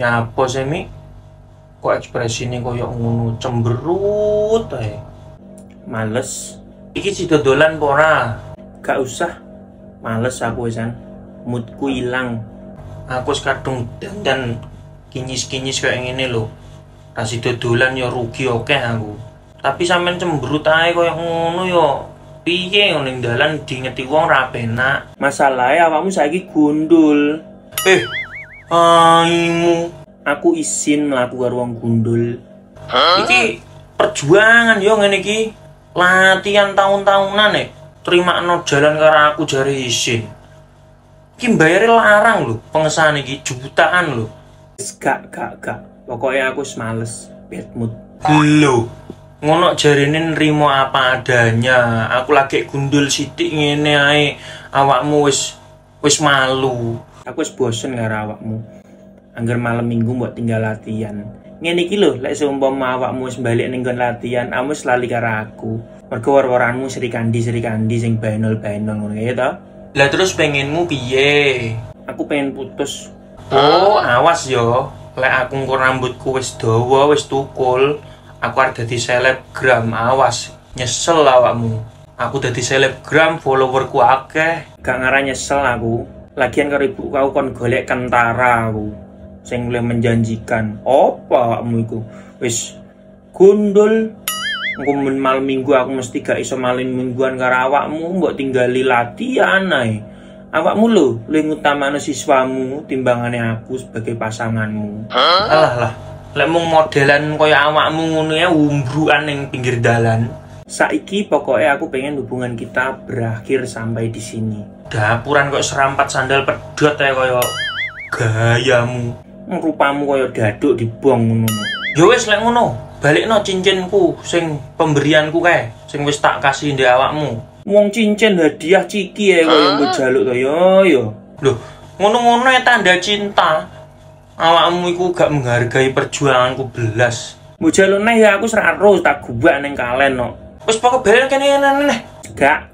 Ya apa sih Mi? Kok ekspresinya koyo ngono cemberut ae. Males. Iki si dodolan pora. Gak usah. Males aku wisan. Moodku hilang. Aku kadung dandan kinyis-kinyis kayak ngene lho. Kasih dodolan ya rugi oke aku. Tapi sampean cemberut ae koyo ngono ya. Piye ning dalan diingeti wong ra penak. Masalahe awakmu saiki gundul. Aimu, aku izin mlaku karo wong gundul. Iki perjuangan yo ngene iki. Latihan tahun-tahunan terimakno jalan karo aku jare izin. Iki mbayare larang lho, pengesahan iki jutaan lho. Gak. Pokoknya aku males, bad mood. Lho, ngono jarene nrimo apa adanya. Aku lagi gundul sithik ngene ae. Awakmu wis malu. Aku wis bosen karo awakmu. Angger malam minggu mbok tinggal latihan. Ngene iki lho, lek seumpama awakmu wis balik ning nggon latihan, kamu wis lali karo aku. Mergo war-waranmu Sri Kandi sing bainol-bainol ngono ya ta. Lah terus pengenmu piye? Aku pengen putus. Oh, awas yo. Lek aku ngko rambutku wis dawa, wis tukul, aku arep dadi selebgram, awas. Nyesel awakmu. Aku dadi selebgram, followerku akeh. Gak ngarah nyesel aku. Lagian karo ibu kau kon golek kentara aku sing luwih menjanjikan. Apa awakmu iku? Wis gundul. Engko malam minggu aku mesti gak iso malin mingguan karo awakmu, mbok tinggali latihan ae. Awakmu lho luwih ngutamane siswamu timbangane aku sebagai pasanganmu. Alah lah, lek mung modelan kaya awakmu ngono ya umbrukan ning pinggir dalan. Saiki pokoknya aku pengen hubungan kita berakhir sampai di sini. Dapuran kok serampat sandal pedot ya kaya gayamu. Rupamu kaya daduk dibong ngono. Ya wis lek ngono, balikno cincinku sing pemberianku kae, sing wis tak kasih ndek awakmu. Wong cincin hadiah ciki ya kaya mbok jaluk to yo. Loh, ngono-ngono ya tanda cinta. Awakmu iku gak menghargai perjuanganku belas. Mbok jaluk neh ya aku serak tak gubak ning kalen no. Wis pokok balen kene neh. Gak.